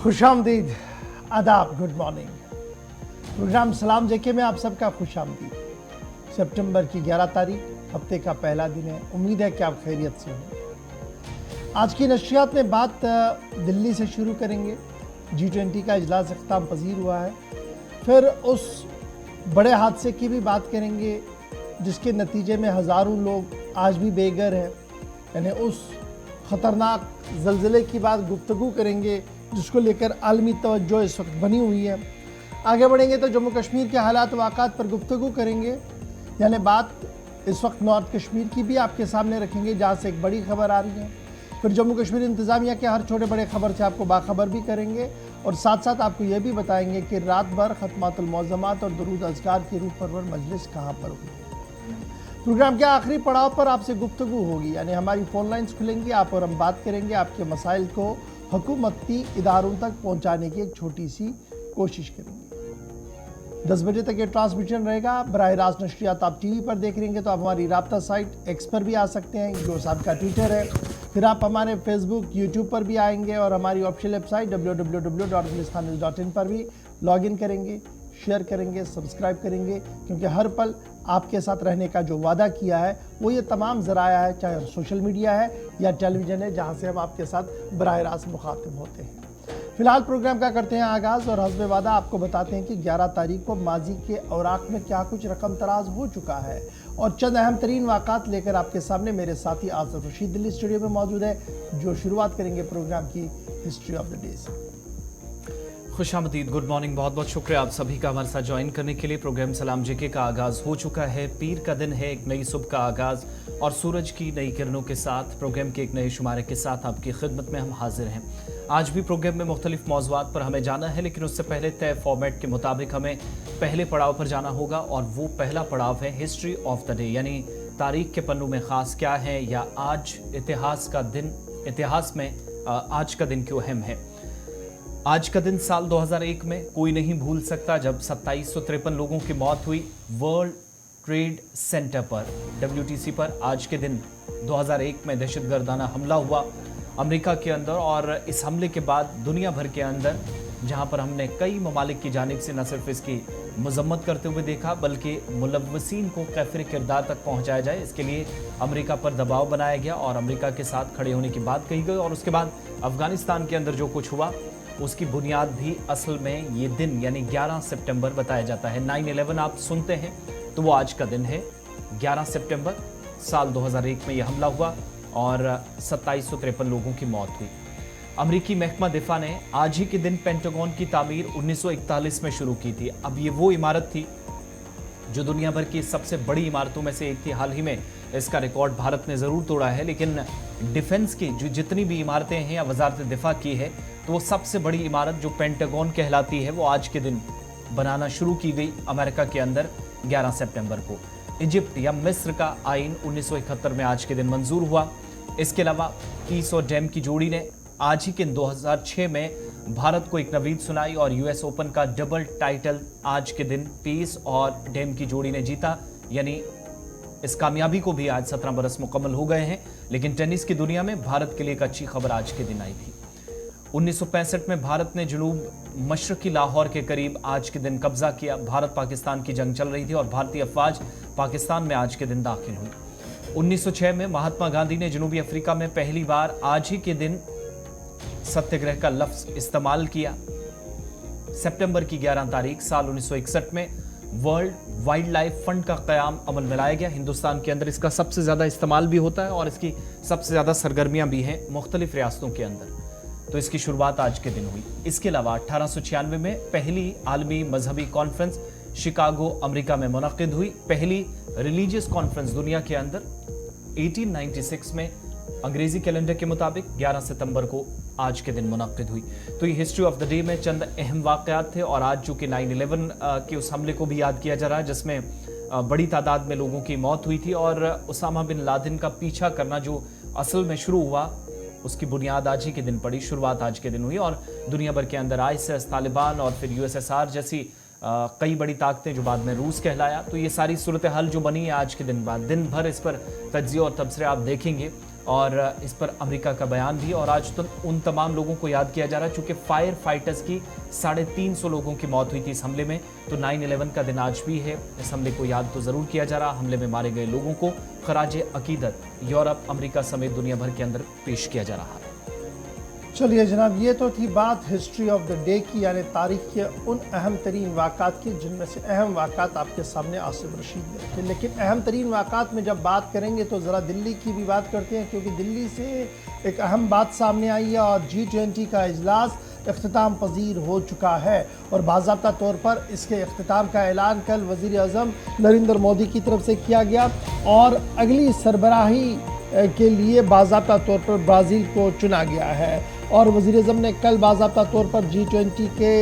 खुशामदीद, आदाब, good morning. Programme सलाम जेके में आप सबका खुशामदीद। सितंबर की 11 तारीख, हफ्ते का पहला दिन है। उम्मीद है कि आप खैरियत से हों। आज की नशियात में बात दिल्ली से शुरू करेंगे। G20 का इजलास इख्तिताम पजीर हुआ है। फिर उस बड़े हादसे की भी बात करेंगे जिसके नतीजे में हज़ारों लोग आज भी बेघर हैं, यानी उस ख़तरनाक ज़लज़ले की बात गुफ्तगू करेंगे जिसको लेकर आलमी तवज्जो इस वक्त बनी हुई है। आगे बढ़ेंगे तो जम्मू कश्मीर के हालात वाक़ात पर गुफ्तगू करेंगे, यानी बात इस वक्त नॉर्थ कश्मीर की भी आपके सामने रखेंगे जहाँ से एक बड़ी खबर आ रही है। फिर जम्मू कश्मीर इंतज़ामिया के हर छोटे बड़े खबर से आपको बाखबर भी करेंगे और साथ साथ आपको ये भी बताएंगे कि रात भर खत्मातुल मौज़मात और दुरूद अज़कार की रूह परवर मजलिस कहाँ पर हुई। प्रोग्राम के आखिरी पड़ाव पर आपसे गुफ्तगू होगी, यानी हमारी फ़ोन लाइन्स खुलेंगी, आप और हम बात करेंगे, आपके मसाइल को हुकूमती इदारों तक पहुँचाने की एक छोटी सी कोशिश करेंगे। 10 बजे तक ये ट्रांसमिशन रहेगा। बराह रास्त नशरियात आप टीवी पर देख रहेंगे तो आप हमारी राब्ता साइट एक्स पर भी आ सकते हैं, जो साहब का ट्विटर है। फिर आप हमारे फेसबुक, यूट्यूब पर भी आएंगे और हमारी ऑफिशियल वेबसाइट www.gulistanews.in पर भी लॉगिन करेंगे, शेयर करेंगे, सब्सक्राइब करेंगे, क्योंकि हर पल आपके साथ रहने का जो वादा किया है वो ये तमाम ज़राया है, चाहे सोशल मीडिया है या टेलीविज़न है, जहाँ से हम आपके साथ बराह रास्त मुखातिब होते हैं। फ़िलहाल प्रोग्राम का करते हैं आगाज़ और हस्ब वादा आपको बताते हैं कि 11 तारीख को माजी के औराक में क्या कुछ रकम तराज हो चुका है और चंद अहम तरीन वाक़ात लेकर आपके सामने मेरे साथी आसिफ रशीद दिल्ली स्टूडियो में मौजूद है, जो शुरुआत करेंगे प्रोग्राम की हिस्ट्री ऑफ द डे से। खुशामदीद, गुड मॉर्निंग। बहुत बहुत शुक्रिया आप सभी का हमारे साथ ज्वाइन करने के लिए। प्रोग्राम सलाम जेके का आगाज़ हो चुका है। पीर का दिन है, एक नई सुबह का आगाज़ और सूरज की नई किरणों के साथ प्रोग्राम के एक नए शुमारे के साथ आपकी खिदमत में हम हाजिर हैं। आज भी प्रोग्राम में मुख्तलिफ मौज़ूआत पर हमें जाना है, लेकिन उससे पहले तय फॉर्मेट के मुताबिक हमें पहले पड़ाव पर जाना होगा और वो पहला पड़ाव है हिस्ट्री ऑफ द डे, यानी तारीख के पन्नों में ख़ास क्या है या आज इतिहास का दिन, इतिहास में आज का दिन क्यों अहम है। आज का दिन साल 2001 में कोई नहीं भूल सकता, जब 2753 लोगों की मौत हुई वर्ल्ड ट्रेड सेंटर पर, WTC पर। आज के दिन 2001 में दहशतगर्दाना हमला हुआ अमेरिका के अंदर और इस हमले के बाद दुनिया भर के अंदर, जहां पर हमने कई ममालिक की जानिब से न सिर्फ इसकी मजम्मत करते हुए देखा बल्कि मुलव्वसीन को कैफिर किरदार तक पहुंचाया जाए, इसके लिए अमेरिका पर दबाव बनाया गया और अमेरिका के साथ खड़े होने की बात कही गई। और उसके बाद अफगानिस्तान के अंदर जो कुछ हुआ उसकी बुनियाद भी असल में ये दिन यानी 11 सितंबर बताया जाता है। 9/11 आप सुनते हैं तो वो आज का दिन है। 11 सितंबर साल 2001 में यह हमला हुआ और 2753 लोगों की मौत हुई। अमेरिकी महकमा दिफा ने आज ही के दिन पेंटागन की तामीर 1941 में शुरू की थी। अब ये वो इमारत थी जो दुनिया भर की सबसे बड़ी इमारतों में से एक थी। हाल ही में इसका रिकॉर्ड भारत ने ज़रूर तोड़ा है, लेकिन डिफेंस की जो जितनी भी इमारतें हैं या वजारत दिफा की है, तो वो सबसे बड़ी इमारत जो पेंटागन कहलाती है वो आज के दिन बनाना शुरू की गई अमेरिका के अंदर 11 सितंबर को। इजिप्ट या मिस्र का आइन 1971 में आज के दिन मंजूर हुआ। इसके अलावा पीस और डैम की जोड़ी ने आज ही के 2006 में भारत को एक नवीद सुनाई और US ओपन का डबल टाइटल आज के दिन पीस और डैम की जोड़ी ने जीता, यानी इस कामयाबी को भी आज 17 बरस मुकम्मल हो गए हैं। लेकिन टेनिस की दुनिया में भारत के लिए एक अच्छी खबर आज के दिन आई थी। 1965 में भारत ने जनूब मशरकी लाहौर के करीब आज के दिन कब्जा किया। भारत पाकिस्तान की जंग चल रही थी और भारतीय अफवाज पाकिस्तान में आज के दिन दाखिल हुई। 1906 में महात्मा गांधी ने जनूबी अफ्रीका में पहली बार आज ही के दिन सत्याग्रह का लफ्ज इस्तेमाल किया। सितंबर की 11 तारीख साल 1961 में वर्ल्ड वाइल्ड लाइफ फंड का क़याम अमल में लाया गया। हिंदुस्तान के अंदर इसका सबसे ज़्यादा इस्तेमाल भी होता है और इसकी सबसे ज़्यादा सरगर्मियाँ भी हैं मुख्तलिफ रियासतों के अंदर, तो इसकी शुरुआत आज के दिन हुई। इसके अलावा 1896 में पहली आलमी मजहबी कॉन्फ्रेंस शिकागो अमेरिका में मुनक्किद हुई। पहली रिलीजियस कॉन्फ्रेंस दुनिया के अंदर 1896 में अंग्रेजी कैलेंडर के मुताबिक 11 सितंबर को आज के दिन मुनक्किद हुई। तो ये हिस्ट्री ऑफ द डे में चंद अहम वाक़यात थे और आज चूँकि 9/11 के उस हमले को भी याद किया जा रहा है जिसमें बड़ी तादाद में लोगों की मौत हुई थी और उसामा बिन लादेन का पीछा करना जो असल में शुरू हुआ उसकी बुनियाद आज ही के दिन पड़ी, शुरुआत आज के दिन हुई और दुनिया भर के अंदर ISIS, तालिबान और फिर USSR जैसी कई बड़ी ताकतें जो बाद में रूस कहलाया। तो ये सारी सूरत हाल जो बनी है आज के दिन बाद, दिन भर इस पर तज्ज़िया और तबसरे आप देखेंगे और इस पर अमेरिका का बयान भी। और आज तो उन तमाम लोगों को याद किया जा रहा है चूंकि फायर फाइटर्स की 350 लोगों की मौत हुई थी इस हमले में, तो 9/11 का दिन आज भी है। इस हमले को याद तो ज़रूर किया जा रहा। हमले में मारे गए लोगों को खराज अकीदत यूरोप, अमेरिका समेत दुनिया भर के अंदर पेश किया जा रहा है। चलिए जनाब, ये तो थी बात हिस्ट्री ऑफ द डे की, यानी तारीख के उन अहम तरीन वाक़ात की जिनमें से अहम वाक़ात आपके सामने आसिफ रशीद ने रखे। लेकिन अहम तरीन वाक़ात में जब बात करेंगे तो ज़रा दिल्ली की भी बात करते हैं, क्योंकि दिल्ली से एक अहम बात सामने आई है और G20 का इजलास इख्तिताम पजीर हो चुका है और बाज़ाब्ता तौर पर इसके इख्तिताम का ऐलान कल वज़ीर आज़म नरेंद्र मोदी की तरफ से किया गया और अगली सरबराही के लिए बाज़ाब्ता तौर पर ब्राज़ील को चुना गया है। और वज़ीर आज़म ने कल बाज़ाब्ता तौर पर G20 के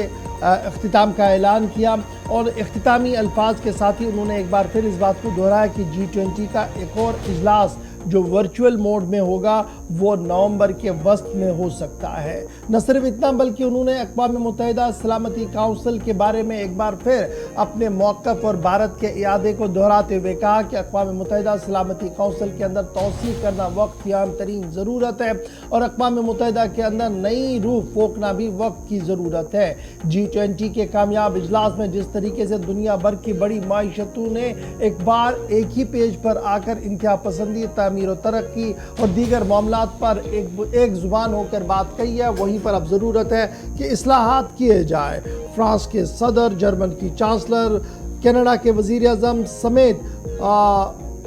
इख्तिताम का ऐलान किया और इख्तितामी अल्फाज के साथ ही उन्होंने एक बार फिर इस बात को दोहराया कि G20 का एक और इजलास जो वर्चुअल मोड में होगा वो नवंबर के वस्त में हो सकता है। न सिर्फ इतना बल्कि उन्होंने अक़वाम मुत्तहिदा सलामती काउंसिल के बारे में एक बार फिर अपने मौक़िफ़ और भारत के इरादे को दोहराते हुए कहा कि अक़वाम मुत्तहिदा सलामती काउंसिल के अंदर तौसीक़ करना वक्त की अहम तरीन ज़रूरत है और अक़वाम मुत्तहिदा के अंदर नई रूह फोंकना भी वक्त की ज़रूरत है। G20 के कामयाब इजलास में जिस तरीके से दुनिया भर की बड़ी माइशतों ने एक बार एक ही पेज पर आकर इंतहा पसंदी, तामीर और तरक्की और दीगर मामलात पर एक जुबान होकर बात कही है, वहीं पर अब ज़रूरत है कि इस्लाहात किए जाए। फ्रांस के सदर, जर्मन की चांसलर, कनाडा के वज़ीर आज़म समेत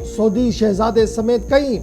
सऊदी शहजादे समेत कई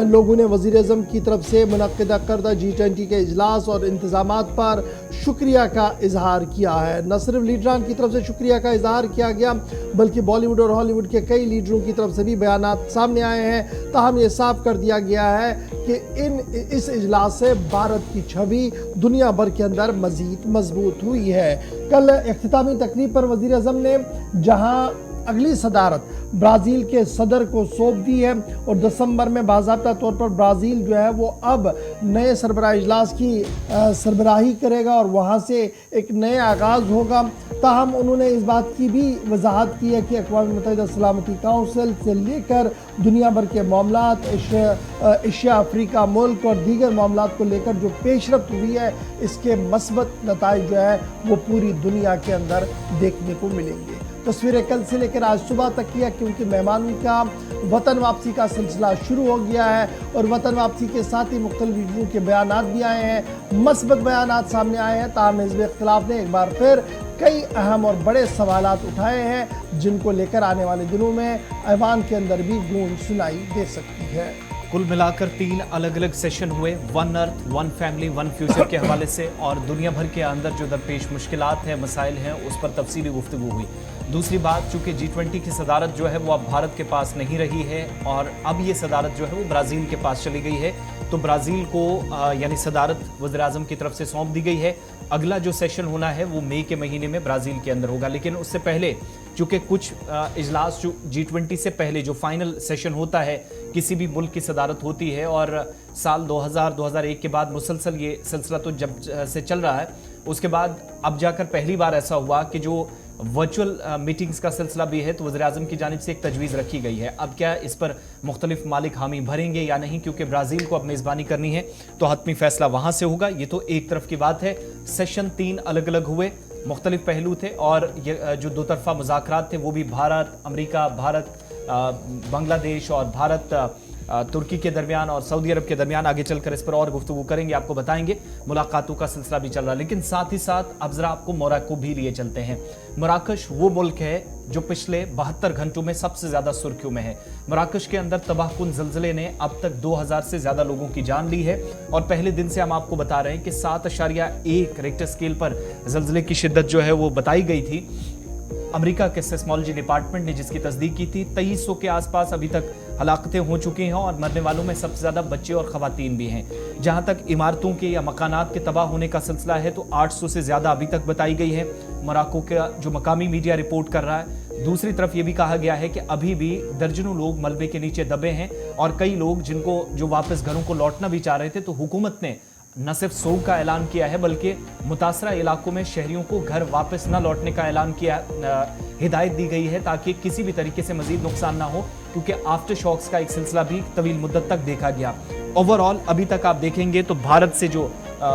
लोगों ने वज़ीर आज़म की तरफ से मुनक़्क़िदा करदा G20 के इजलास और इंतज़ामात पर शुक्रिया का इजहार किया है। न सिर्फ लीडरान की तरफ से शुक्रिया का इजहार किया गया बल्कि बॉलीवुड और हॉलीवुड के कई लीडरों की तरफ से भी बयानात सामने आए हैं। ताहम ये साफ कर दिया गया है कि इस इजलास से भारत की छवि दुनिया भर के अंदर मज़ीद मजबूत हुई है। कल इख्तितामी तकरीब पर वज़ीर आज़म ने जहाँ अगली सदारत ब्राज़ील के सदर को सौंप दी है और दिसंबर में बाज़ाब्ता तौर पर ब्राज़ील जो है वो अब नए सरबराह इजलास की सरबराही करेगा और वहाँ से एक नए आगाज़ होगा। ताहम उन्होंने इस बात की भी वजाहत की है कि अक़वाम मुत्तहिदा सलामती काउंसिल से लेकर दुनिया भर के मामलात, एशिया, अफ्रीका मुल्क और दीगर मामलात को लेकर जो पेशरफ्त हुई है इसके मस्बत नताइज जो है वो पूरी दुनिया के अंदर देखने को मिलेंगे। तस्वीरें कल से लेकर आज सुबह तक किया क्योंकि मेहमानों का वतन वापसी का सिलसिला शुरू हो गया है और वतन वापसी के साथ ही मुख्तलिफ लीडरों के बयानात भी आए हैं, मस्बत बयानात सामने आए हैं। ताहम हिज़्ब इख्तिलाफ ने एक बार फिर कई अहम और बड़े सवालात उठाए हैं जिनको लेकर आने वाले दिनों में ऐवान के अंदर भी गूंज सुनाई दे सकती है। कुल मिलाकर 3 अलग अलग सेशन हुए, one earth, one family, one future के हवाले से और दुनिया भर के अंदर जो दरपेश मुश्किलात हैं, मसाइल हैं, उस पर तफसीली गुफ्तगू हुई। दूसरी बात, चूँकि G20 की सदारत जो है वो अब भारत के पास नहीं रही है और अब ये सदारत जो है वो ब्राज़ील के पास चली गई है, तो ब्राज़ील को यानी सदारत वज़ीर आज़म की तरफ से सौंप दी गई है। अगला जो सेशन होना है वो मई के महीने में ब्राज़ील के अंदर होगा, लेकिन उससे पहले चूँकि कुछ इजलास जो G20 से पहले जो फाइनल सेशन होता है किसी भी मुल्क की सदारत होती है और साल 2000-2001 के बाद मुसलसल ये सिलसिला तो जब से चल रहा है, उसके बाद अब जाकर पहली बार ऐसा हुआ कि जो वर्चुअल मीटिंग्स का सिलसिला भी है तो वज़ीर आज़म की जानिब से एक तजवीज़ रखी गई है। अब क्या इस पर मुख्तलिफ मालिक हामी भरेंगे या नहीं, क्योंकि ब्राज़ील को अब मेज़बानी करनी है तो हतमी फ़ैसला वहाँ से होगा। ये तो एक तरफ की बात है। सेशन 3 अलग अलग हुए, मुख्तलिफ पहलू थे और ये जो दो तरफ़ा मुज़ाकरात थे वो भी भारत, अमेरिका, भारत, बांग्लादेश और भारत, तुर्की के दरमियान और सऊदी अरब के दरमियान। आगे चलकर इस पर और गुफ्तगू करेंगे, आपको बताएंगे। मुलाकातों का सिलसिला भी चल रहा है, लेकिन साथ ही साथ अब जरा आपको मोरक्को भी लिए चलते हैं। मराकश वो मुल्क है जो पिछले 72 घंटों में सबसे ज़्यादा सुर्खियों में है। मराकश के अंदर तबाहकुन ज़लज़ले ने अब तक 2000 से ज़्यादा लोगों की जान ली है और पहले दिन से हम आपको बता रहे हैं कि 7.1 रिक्टर स्केल पर ज़लज़ले की शिद्दत जो है वो बताई गई थी। अमेरिका के सेस्मोलॉजी डिपार्टमेंट ने जिसकी तस्दीक की थी, 2300 के आसपास अभी तक हलाकतें हो चुकी हैं और मरने वालों में सबसे ज़्यादा बच्चे और ख़वातीन भी हैं। जहां तक इमारतों के या मकानात के तबाह होने का सिलसिला है तो 800 से ज़्यादा अभी तक बताई गई है। मोरक्को का जो मकामी मीडिया रिपोर्ट कर रहा है। दूसरी तरफ ये भी कहा गया है कि अभी भी दर्जनों लोग मलबे के नीचे दबे हैं और कई लोग जिनको जो वापस घरों को लौटना भी चाह रहे थे, तो हुकूमत ने न सिर्फ सोग का ऐलान किया है बल्कि मुतासरा इलाकों में शहरियों को घर वापस न लौटने का ऐलान किया, हिदायत दी गई है ताकि किसी भी तरीके से मजीद नुकसान ना हो, क्योंकि आफ्टर शॉक्स का एक सिलसिला भी तवील मुद्दत तक देखा गया। ओवरऑल अभी तक आप देखेंगे तो भारत से जो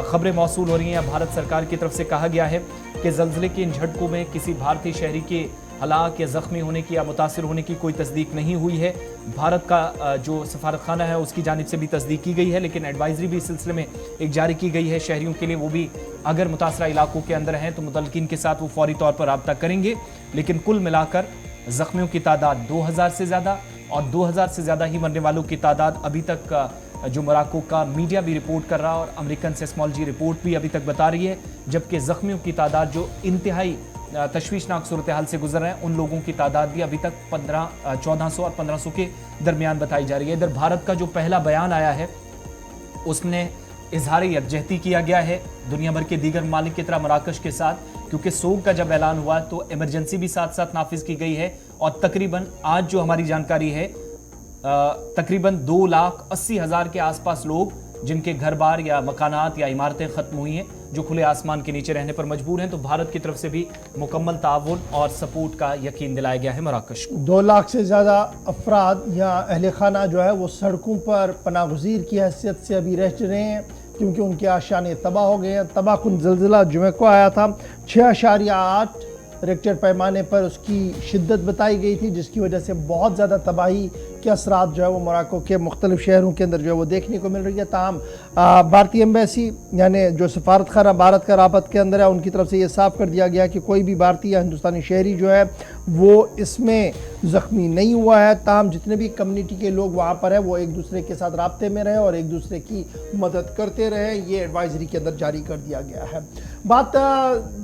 खबरें मौसूल हो रही हैं, भारत सरकार की तरफ से कहा गया है कि ज़लज़ले के इन झटकों में किसी भारतीय शहरी के हलाक या ज़ख्मी होने की या मुतासिर होने की कोई तस्दीक नहीं हुई है। भारत का जो सफारतखाना है उसकी जानिब से भी तस्दीक की गई है, लेकिन एडवाइजरी भी इस सिलसिले में एक जारी की गई है शहरियों के लिए। वो भी अगर मुतासरा इलाकों के अंदर हैं तो मुतलकिन के साथ वो फौरी तौर पर रब्ता करेंगे। लेकिन कुल मिलाकर ज़ख्मियों की तादाद 2000 से ज़्यादा और 2000 से ज़्यादा ही मरने वालों की तादाद अभी तक जो मोरक्को का मीडिया भी रिपोर्ट कर रहा है और अमेरिकन सेस्मोलॉजी रिपोर्ट भी अभी तक बता रही है, जबकि ज़ख्मियों की तादाद जो इंतहाई तशवीशनाक सूरत हाल से गुजर रहे हैं उन लोगों की तादाद भी अभी तक 1400 और 1500 के दरमियान बताई जा रही है। इधर भारत का जो पहला बयान आया है उसने इजहार यकजहती किया गया है दुनिया भर के दीगर ममालिक की तरह मराकश के साथ, क्योंकि सोग का जब ऐलान हुआ तो इमरजेंसी भी साथ साथ नाफिज की गई है और तकरीबन आज जो हमारी जानकारी है तकरीबन 2,80,000 के आसपास लोग जिनके घर बार या मकानात या इमारतें ख़त्म हुई हैं, जो खुले आसमान के नीचे रहने पर मजबूर हैं, तो भारत की तरफ से भी मुकम्मल ताउन और सपोर्ट का यकीन दिलाया गया है मराकश को। 2 लाख से ज़्यादा अफराद या अहल खाना जो है वो सड़कों पर पनागुज़ीर की हैसियत से अभी रह रहे हैं, क्योंकि उनके आशाने तबाह हो गए हैं। तबाहकुन ज़लज़ला जुमे को आया था, 6.8 रेक्टर पैमाने पर उसकी शिद्दत बताई गई थी, जिसकी वजह से बहुत ज़्यादा तबाही के असरात जो है वो मोरक्को के मुख्तलिफ शहरों के अंदर जो है वो देखने को मिल रही है। ताहम भारतीय एम्बेसी यानी जो सफारत खाना भारत का राबत के अंदर है उनकी तरफ से ये साफ कर दिया गया कि कोई भी भारतीय या हिंदुस्तानी शहरी जो है वो इसमें ज़ख्मी नहीं हुआ है। ताहम जितने भी कम्युनिटी के लोग वहाँ पर है वो एक दूसरे के साथ राब्ते में रहे और एक दूसरे की मदद करते रहे, ये एडवाइजरी के अंदर जारी कर दिया गया है। बात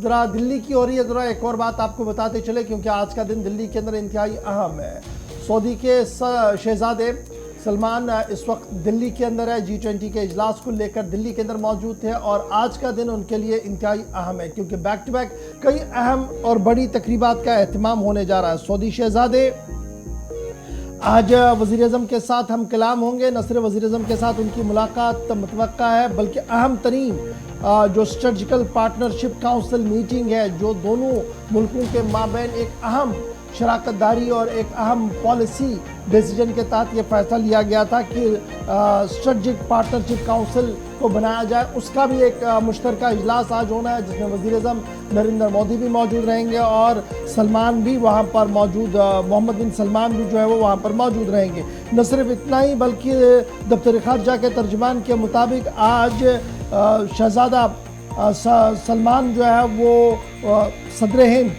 ज़रा दिल्ली की हो रही है, ज़रा एक और बात आपको बताते चले, क्योंकि आज का दिन दिल्ली के अंदर इंतहाई अहम है। सऊदी के शहजादे सलमान इस वक्त दिल्ली के अंदर है, G20 के इजलास को लेकर दिल्ली के अंदर मौजूद थे और आज का दिन उनके लिए इंतहाई अहम है, क्योंकि बैक टू बैक कई अहम और बड़ी तकरीबात का एहतमाम होने जा रहा है। सऊदी शहजादे आज वज़ीर-ए-आज़म के साथ हम कलाम होंगे, न सिर्फ वज़ीर-ए-आज़म के साथ उनकी मुलाकात मुतवक्का है, बल्कि अहम तरीन जो स्ट्रेटजिकल पार्टनरशिप काउंसिल मीटिंग है, जो दोनों मुल्कों के माबैन एक अहम शराकत दारी और एक अहम पॉलिसी डिसीजन के तहत ये फैसला लिया गया था कि स्ट्रेटजिक पार्टनरशिप काउंसिल को बनाया जाए, उसका भी एक मुश्तरका इजलास आज होना है, जिसमें वज़ीर-ए-आज़म नरेंद्र मोदी भी मौजूद रहेंगे और सलमान भी वहाँ पर मौजूद, मोहम्मद बिन सलमान भी जो है वो वहाँ पर मौजूद रहेंगे। न सिर्फ इतना ही बल्कि दफ्तर खारजा के तर्जुमान के मुताबिक आज शहजादा सलमान जो है वो सदर हिंद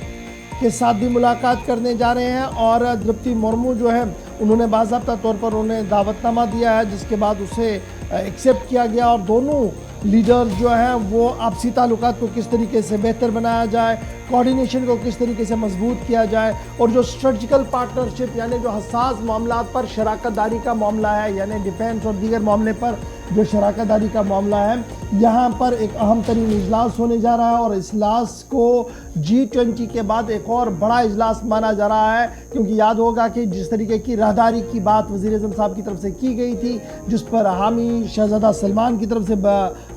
के साथ भी मुलाकात करने जा रहे हैं और द्रौपदी मुर्मू जो है उन्होंने बाज़ाब्ता तौर पर उन्हें दावतनामा दिया है, जिसके बाद उसे एक्सेप्ट किया गया और दोनों लीडर जो हैं वो आपसी ताल्लुकात को किस तरीके से बेहतर बनाया जाए, कोऑर्डिनेशन को किस तरीके से मजबूत किया जाए और जो स्ट्रेटजिकल पार्टनरशिप यानी जो हसास मामलात पर शराकत दारी का मामला है, यानी डिफेंस और दीगर मामले पर जो शराकत दारी का मामला है, यहाँ पर एक अहम तरीन इजलास होने जा रहा है और इस इजलास को G20 के बाद एक और बड़ा इजलास माना जा रहा है, क्योंकि याद होगा कि जिस तरीके की राहदारी की बात वज़ीर-ए-आज़म साहब की तरफ से की गई थी, जिस पर हामी शहजादा सलमान की तरफ से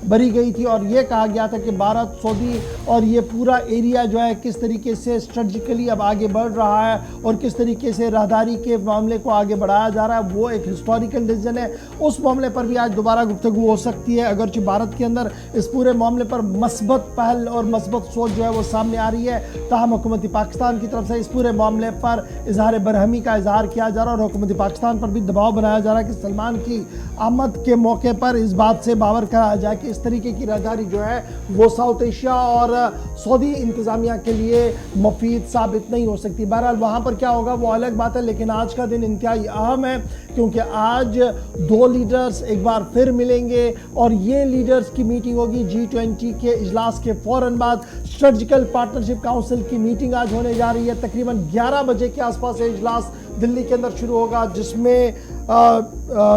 बरी गई थी और ये कहा गया था कि भारत, सऊदी और ये पूरा एरिया जो है किस तरीके से स्ट्रेटजिकली अब आगे बढ़ रहा है और किस तरीके से राहदारी के मामले को आगे बढ़ाया जा रहा है, वो एक हिस्टोरिकल डिसीजन है। उस मामले पर भी आज दोबारा गुफ्तगू हो सकती है, अगरचे भारत के अंदर इस पूरे मामले पर मस्बत पहल और मस्बत सोच जो है वो सामने आ रही है। ताहम हुकूमत पाकिस्तान की तरफ से इस पूरे मामले पर इजहार बरहमी का इजहार किया जा रहा है और हुकूमत पाकिस्तान पर भी दबाव बनाया जा रहा है कि सलमान की आमद के मौके पर इस बात से बावर कराया जाए कि इस तरीके की राहदारी जो है वो साउथ एशिया और सऊदी इंतज़ामिया के लिए मुफीद साबित नहीं हो सकती। बहरहाल वहाँ पर क्या होगा वो अलग बात है, लेकिन आज का दिन इंतहाई अहम है, क्योंकि आज 2 लीडर्स एक बार फिर मिलेंगे और ये लीडर्स की मीटिंग होगी G20 के इजलास के फ़ौरन बाद। स्ट्रेटजिकल पार्टनरशिप काउंसिल की मीटिंग आज होने जा रही है, तकरीबन 11 बजे के आसपास ये इजलास दिल्ली के अंदर शुरू होगा, जिसमें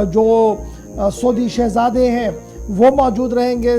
जो सऊदी शहजादे हैं वो मौजूद रहेंगे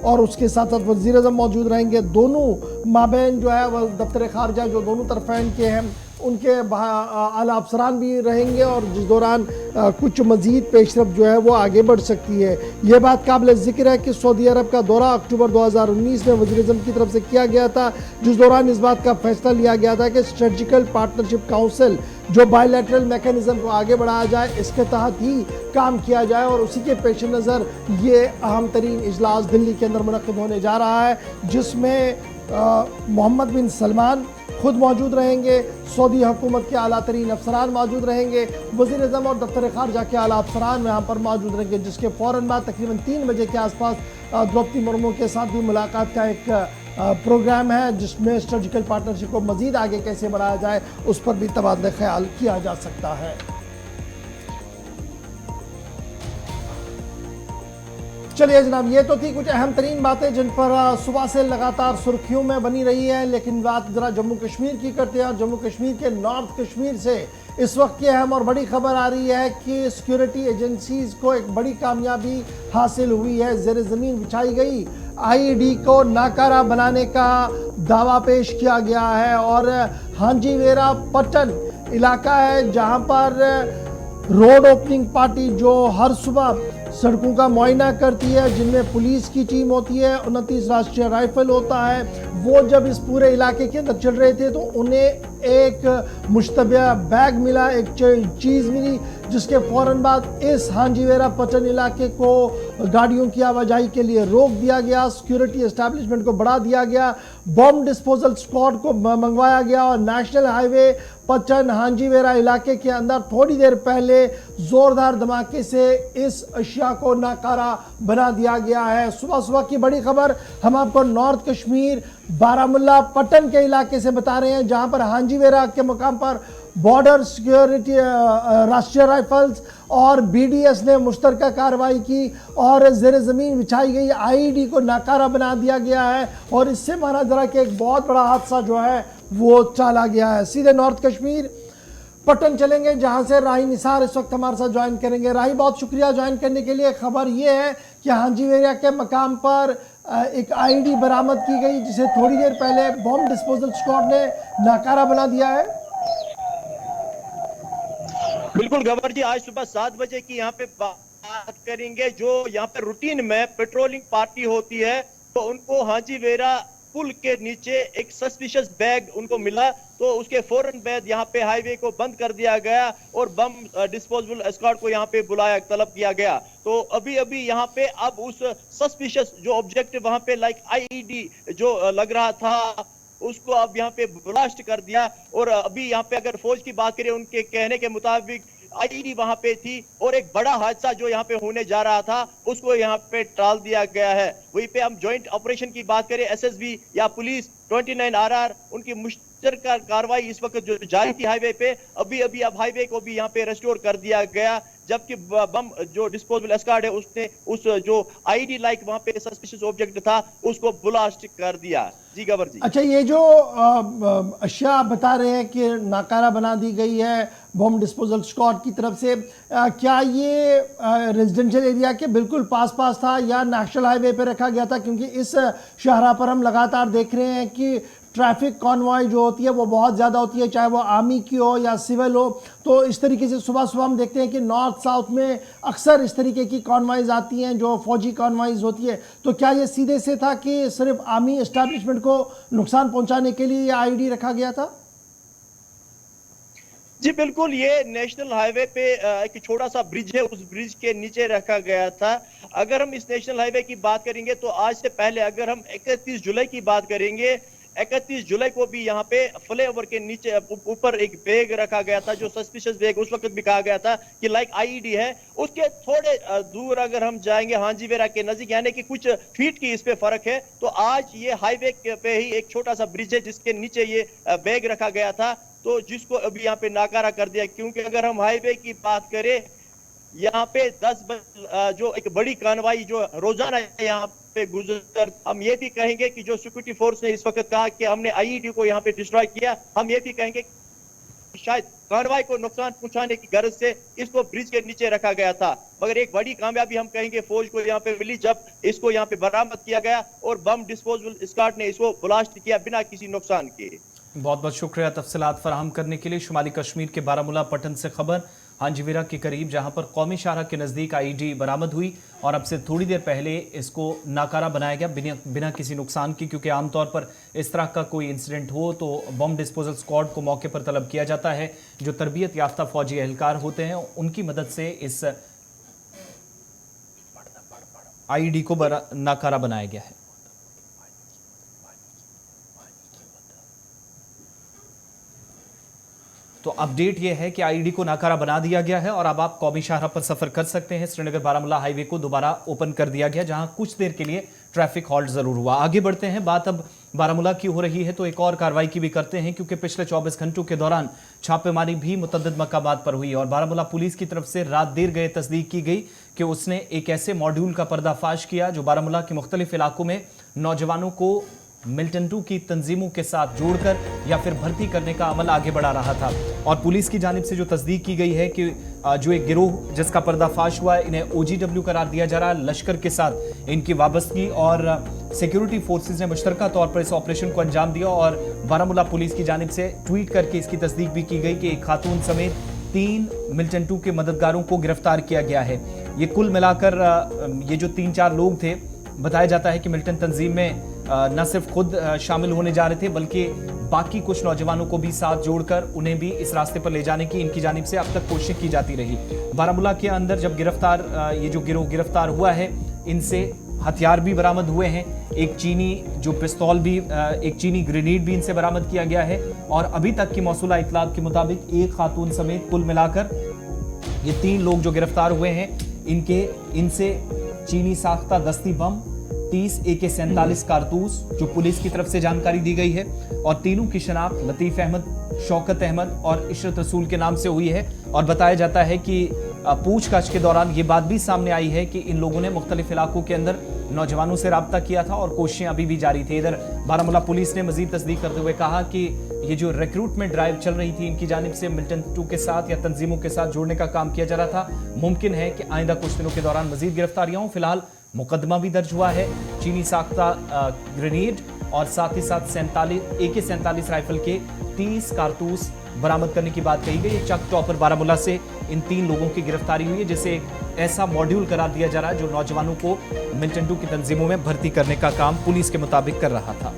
और उसके साथ साथ वज़ीर-ए-आज़म मौजूद रहेंगे। दोनों माबैन जो है वह दफ्तर खारजा जो दोनों तरफ़ैन के हैं उनके आला अफसरान भी रहेंगे और जिस दौरान कुछ मज़ीद पेशरफ जो है वो आगे बढ़ सकती है। ये बात काबिल ज़िक्र है कि सऊदी अरब का दौरा अक्टूबर 2019 में वज़ीर-ए-आज़म की तरफ से किया गया था, जिस दौरान इस बात का फैसला लिया गया था कि स्ट्रेटजिकल पार्टनरशिप काउंसिल जो बायलैटरल मैकेनिज्म को आगे बढ़ाया जाए, इसके तहत ही काम किया जाए और उसी के पेश नज़र ये अहम तरीन इजलास दिल्ली के अंदर मुनक़्क़िद होने जा रहा है, जिसमें मोहम्मद बिन सलमान खुद मौजूद रहेंगे, सऊदी हुकूमत के आला तरीन अफसरान मौजूद रहेंगे, वज़ीर-ए-आज़म और दफ्तर ख़ारजा के आला अफसरान यहाँ पर मौजूद रहेंगे, जिसके फ़ौरन बाद तकरीबन 3 बजे के आसपास द्रौपदी मुर्मू के साथ भी मुलाकात का एक प्रोग्राम है, जिसमें स्ट्रेटजिकल पार्टनरशिप को मज़ीद आगे कैसे बढ़ाया जाए उस पर भी तबादला ख्याल किया जा सकता है। चलिए जनाब, ये तो थी कुछ अहम तरीन बातें जिन पर सुबह से लगातार सुर्खियों में बनी रही है, लेकिन बात ज़रा जम्मू कश्मीर की करते हैं। और जम्मू कश्मीर के नॉर्थ कश्मीर से इस वक्त की अहम और बड़ी खबर आ रही है कि सिक्योरिटी एजेंसीज़ को एक बड़ी कामयाबी हासिल हुई है। ज़ेर ज़मीन बिछाई गई आईडी को नाकारा बनाने का दावा पेश किया गया है और हांजीवेरा पट्टन इलाका है जहां पर रोड ओपनिंग पार्टी जो हर सुबह सड़कों का मुआयना करती है, जिनमें पुलिस की टीम होती है, 29 राष्ट्रीय राइफल होता है, वो जब इस पूरे इलाके के अंदर चल रहे थे तो उन्हें एक मुश्तबा बैग मिला, एक चीज़ मिली, जिसके फ़ौरन बाद इस हांजीवेरा पट्टन इलाके को गाड़ियों की आवाजाही के लिए रोक दिया गया, सिक्योरिटी एस्टैब्लिशमेंट को बढ़ा दिया गया, बम डिस्पोजल स्क्वाड को मंगवाया गया और नेशनल हाईवे पट्टन हांजीवेरा इलाके के अंदर थोड़ी देर पहले ज़ोरदार धमाके से इस अशिया को नाकारा बना दिया गया है। सुबह सुबह की बड़ी खबर हम आपको नॉर्थ कश्मीर बारामुल्ला पट्टन के इलाके से बता रहे हैं, जहां पर हांजीवेरा के मुकाम पर बॉर्डर सिक्योरिटी राष्ट्रीय राइफल्स और बीडीएस ने मुश्तरका कार्रवाई की और ज़ेर ज़मीन बिछाई गई आईडी को नाकारा बना दिया गया है और इससे माना जरा कि एक बहुत बड़ा हादसा जो है वो टाला गया है। सीधे नॉर्थ कश्मीर पट्टन चलेंगे, जहां से राही निसार इस वक्त हमारे साथ ज्वाइन करेंगे। राही, बहुत शुक्रिया ज्वाइन करने के लिए। खबर ये है कि हांजीवेरा के मकाम पर एक आईडी बरामद की गई, जिसे थोड़ी देर पहले बम डिस्पोजल स्क्वाड ने नाकारा बना दिया है। बिल्कुल गवर जी, आज सुबह 7 बजे की यहाँ पे बात करेंगे। जो यहाँ पे रूटीन में पेट्रोलिंग पार्टी होती है तो उनको हांजीवेरा पुल के नीचे एक सस्पिशियस बैग उनको मिला, तो उसके फौरन बाद यहाँ पे हाईवे को बंद कर दिया गया और बम डिस्पोजेबल स्क्वाड को यहाँ पे बुलाया, तलब किया गया। तो अभी अभी यहाँ पे अब उस सस्पिशियस जो ऑब्जेक्ट वहाँ पे लाइक आईईडी जो लग रहा था उसको अब यहाँ पे ब्लास्ट कर दिया। और अभी यहाँ पे अगर फौज की बात करें, उनके कहने के मुताबिक आईडी वहां पे थी और एक बड़ा हादसा जो यहाँ पे होने जा रहा था उसको यहाँ पे टाल दिया गया है। वहीं पे हम जॉइंट ऑपरेशन की बात करें, एसएसबी या पुलिस 29 आरआर उनकी मुश्तरका कार्रवाई इस वक्त जो जारी थी हाईवे पे, अभी अभी अब हाईवे को भी यहाँ पे रेस्टोर कर दिया गया, जबकि बम जो डिस्पोजेबल स्क्वाड है उसने उस जो आईडी लाइक वहां पे सस्पिशियस ऑब्जेक्ट था उसको ब्लास्ट कर दिया। जी गवर जी। अच्छा, ये जो अशिया आप बता रहे हैं कि नाकारा बना दी गई है बम डिस्पोजल स्क्वाड की तरफ से, क्या ये रेजिडेंशियल एरिया के बिल्कुल पास था या नेशनल हाईवे पे रखा गया था? क्योंकि इस शाहरा पर हम लगातार देख रहे हैं कि ट्रैफिक कॉन्वॉय जो होती है वो बहुत ज़्यादा होती है, चाहे वो आर्मी की हो या सिविल हो। तो इस तरीके से सुबह सुबह हम देखते हैं कि नॉर्थ साउथ में अक्सर इस तरीके की कॉन्वॉयज आती हैं जो फौजी कॉन्वॉयज होती है। तो क्या ये सीधे से था कि सिर्फ आर्मी एस्टैब्लिशमेंट को नुकसान पहुंचाने के लिए ये आईडी रखा गया था? जी बिल्कुल, ये नेशनल हाईवे पे एक छोटा सा ब्रिज है, उस ब्रिज के नीचे रखा गया था। अगर हम इस नेशनल हाईवे की बात करेंगे तो आज से पहले अगर हम 31 जुलाई की बात करेंगे, 31 जुलाई को भी यहाँ पे फ्लाईओवर के नीचे ऊपर एक बैग रखा गया था जो सस्पिशियस बैग उस वक्त भी कहा गया था कि लाइक आईईडी है। उसके थोड़े दूर अगर हम जाएंगे हांजीवेरा के नजदीक, यानी कि कुछ फीट की इस पे फर्क है, तो आज ये हाईवे पे ही एक छोटा सा ब्रिज है जिसके नीचे ये बैग रखा गया था, तो जिसको अभी यहाँ पे नाकारा कर दिया। क्योंकि अगर हम हाईवे की बात करें, यहाँ पे 10 जो एक बड़ी कार्रवाई जो रोजाना यहाँ पे गुजर, हम ये भी कहेंगे कि जो सिक्योरिटी फोर्स ने इस वक्त कहा कि हमने आईईडी को यहाँ पे डिस्ट्रॉय किया, हम ये भी कहेंगे शायद कार्रवाई को नुकसान पहुंचाने की गर्ज से इसको ब्रिज के नीचे रखा गया था। मगर एक बड़ी कामयाबी हम कहेंगे फौज को यहाँ पे मिली जब इसको यहाँ पे बरामद किया गया और बम डिस्पोजेबल स्क्वाड ने इसको ब्लास्ट किया बिना किसी नुकसान के। बहुत बहुत शुक्रिया तफसीलात फराहम करने के लिए। शुमाली कश्मीर के बारामूला पटन से खबर, हांजीवेरा के करीब जहां पर कौमी शाहरा के नज़दीक आईडी बरामद हुई और अब से थोड़ी देर पहले इसको नाकारा बनाया गया बिना किसी नुकसान की, क्योंकि आमतौर पर इस तरह का कोई इंसिडेंट हो तो बम डिस्पोजल स्क्वाड को मौके पर तलब किया जाता है। जो तरबियत याफ्ता फौजी एहलकार होते हैं उनकी मदद से इस आईडी को नाकारा बनाया गया है। तो अपडेट यह है कि आईडी को नाकारा बना दिया गया है और अब आप कौमी शाहरा पर सफर कर सकते हैं। श्रीनगर बारामूला हाईवे को दोबारा ओपन कर दिया गया, जहां कुछ देर के लिए ट्रैफिक हॉल्ट जरूर हुआ। आगे बढ़ते हैं, बात अब बारामूला की हो रही है तो एक और कार्रवाई की भी करते हैं, क्योंकि पिछले 24 घंटों के दौरान छापेमारी भी मुतअद्दिद मकामात पर हुई और बारामूला पुलिस की तरफ से रात देर गए तस्दीक की गई कि उसने एक ऐसे मॉड्यूल का पर्दाफाश किया जो बारामूला के मुख्तलिफ इलाकों में नौजवानों को मिलिटेंटों की तंजीमों के साथ जोड़कर या फिर भर्ती करने का अमल आगे बढ़ा रहा था। और पुलिस की जानिब से जो तस्दीक की गई है कि जो एक गिरोह जिसका पर्दाफाश हुआ है, इन्हें OGW करार दिया जा रहा है। लश्कर के साथ इनकी वाबस्तगी और सिक्योरिटी फोर्सेस ने मुश्तरका तौर पर इस ऑपरेशन को अंजाम दिया और बारामूला पुलिस की जानिब से ट्वीट करके इसकी तस्दीक भी की गई कि एक खातून समेत 3 मिलिटेंटों के मददगारों को गिरफ्तार किया गया है। ये कुल मिलाकर ये जो 3-4 लोग थे, बताया जाता है कि मिलिटेंट तंजीम में न सिर्फ खुद शामिल होने जा रहे थे बल्कि बाकी कुछ नौजवानों को भी साथ जोड़कर उन्हें भी इस रास्ते पर ले जाने की इनकी जानिब से अब तक कोशिश की जाती रही। बारामूला के अंदर जब ये जो गिरोह गिरफ्तार हुआ है, इनसे हथियार भी बरामद हुए हैं। एक चीनी जो पिस्तौल भी, एक चीनी ग्रेनेड भी इनसे बरामद किया गया है और अभी तक की मौसूला इतलात के मुताबिक एक खातून समेत कुल मिलाकर ये 3 लोग जो गिरफ्तार हुए हैं, इनसे चीनी साख्ता दस्ती बम, 30 AK-47 कारतूस जो पुलिस की तरफ से जानकारी दी गई है और तीनों की शनाख्त लतीफ अहमद, शौकत अहमद और इशरत रसूल के नाम से हुई है। और बताया जाता है कि पूछताछ के दौरान ये बात भी सामने आई है कि इन लोगों ने मुख्तलिफ इलाकों के अंदर नौजवानों से राब्ता किया था और कोशिशें अभी भी जारी थी। इधर बारामूला पुलिस ने मजीद तस्दीक करते हुए कहा कि ये जो रिक्रूटमेंट ड्राइव चल रही थी, इनकी जानिब से मिलिटेंटों के साथ या तंजीमों के साथ जोड़ने का काम किया जा रहा था। मुमकिन है कि आइंदा कुछ दिनों के दौरान मजीद गिरफ्तारियां हों। फिलहाल मुकदमा भी दर्ज हुआ है। चीनी साख्ता ग्रेनेड और साथ ही साथ AK-47 राइफल के 30 कारतूस बरामद करने की बात कही गई है। चक टॉपर बारामूला से इन 3 लोगों की गिरफ्तारी हुई है, जिसे एक ऐसा मॉड्यूल करार दिया जा रहा है जो नौजवानों को मिलिटेंटों की तंजीमों में भर्ती करने का काम पुलिस के मुताबिक कर रहा था।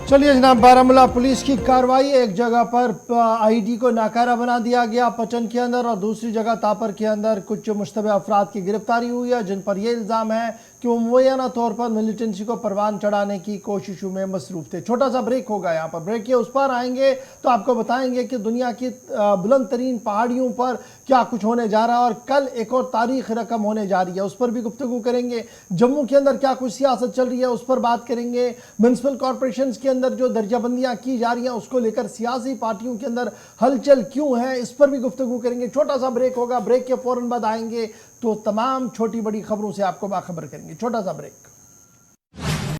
चलिए जनाब, बारामूला पुलिस की कार्रवाई, एक जगह पर आईडी को नाकारा बना दिया गया पचन के अंदर और दूसरी जगह तापर के अंदर कुछ मुश्तबह अफराद की गिरफ्तारी हुई है, जिन पर यह इल्ज़ाम है कि वो मुय्यना तौर पर मिलिटेंसी को परवान चढ़ाने की कोशिशों में मसरूफ थे। छोटा सा ब्रेक होगा यहाँ पर, ब्रेक के उस पर आएंगे तो आपको बताएंगे कि दुनिया की बुलंद तरीन पहाड़ियों पर क्या कुछ होने जा रहा है और कल एक और तारीख रकम होने जा रही है, उस पर भी गुफ्तगू करेंगे। जम्मू के अंदर क्या कुछ सियासत चल रही है उस पर बात करेंगे। म्यूनसिपल कॉरपोरेशन के अंदर जो दर्जाबंदियाँ की जा रही हैं उसको लेकर सियासी पार्टियों के अंदर हलचल क्यों है, इस पर भी गुफ्तगू करेंगे। छोटा सा ब्रेक होगा, ब्रेक के फौरन बाद आएंगे तो तमाम छोटी बड़ी खबरों से आपको बाखबर करेंगे। छोटा सा ब्रेक।